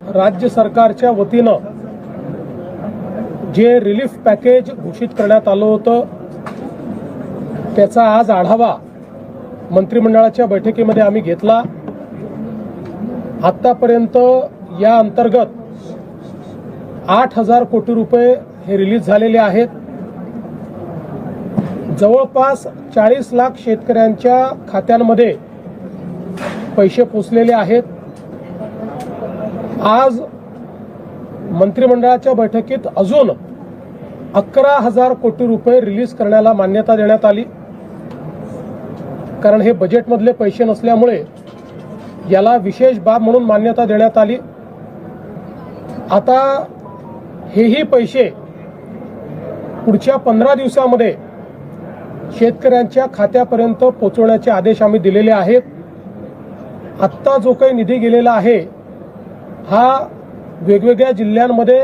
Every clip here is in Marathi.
राज्य सरकारच्या वतीनं जे रिलीफ पॅकेज घोषित करण्यात आलं होतं त्याचा आज आढावा मंत्रिमंडळाच्या बैठकीमध्ये आम्ही घेतला। आतापर्यंत या अंतर्गत 8,000 कोटी रुपये हे रिलीज झालेले आहेत। जवळपास 40 लाख शेतकऱ्यांच्या खात्यांमध्ये पैसे पोचलेले आहेत। आज मंत्रिमंडळाच्या बैठकीत अजून 11,000 कोटी रुपये रिलीज करण्याला मान्यता देण्यात आली, कारण हे बजेटमधले पैसे नसल्यामुळे याला विशेष बाब म्हणून मान्यता देण्यात आली। आता हेही पैसे पुढच्या 15 दिवसांमध्ये शेतकऱ्यांच्या खात्यापर्यंत पोहोचवण्याचे आदेश आम्ही दिलेले आहेत। आत्ता जो काही निधी गेलेला आहे हा वेगवेगळ्या जिल्ह्यांमध्ये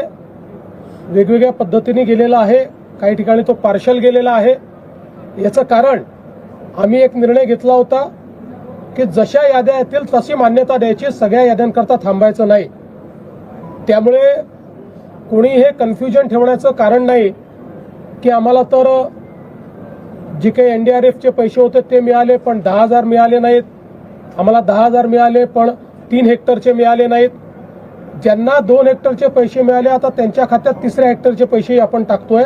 वेगवेगळ्या पद्धतीने गेलेला आहे। काही ठिकाणी तो पार्शल गेलेला आहे। याचं कारण आम्ही एक निर्णय घेतला होता की जशा याद्या येतील तशी मान्यता द्यायची, सगळ्या याद्यांकरता थांबायचं नाही। त्यामुळे कोणी हे कन्फ्युजन ठेवण्याचं कारण नाही की आम्हाला तर जे काही NDRFचे पैसे होते ते मिळाले पण 10,000 मिळाले नाहीत, आम्हाला 10,000 मिळाले पण 3 हेक्टरचे मिळाले नाहीत। ज्यांना 2 हेक्टरचे पैसे मिळाले आता त्यांच्या खात्यात 3ऱ्या हेक्टरचे पैसे आपण टाकतोय।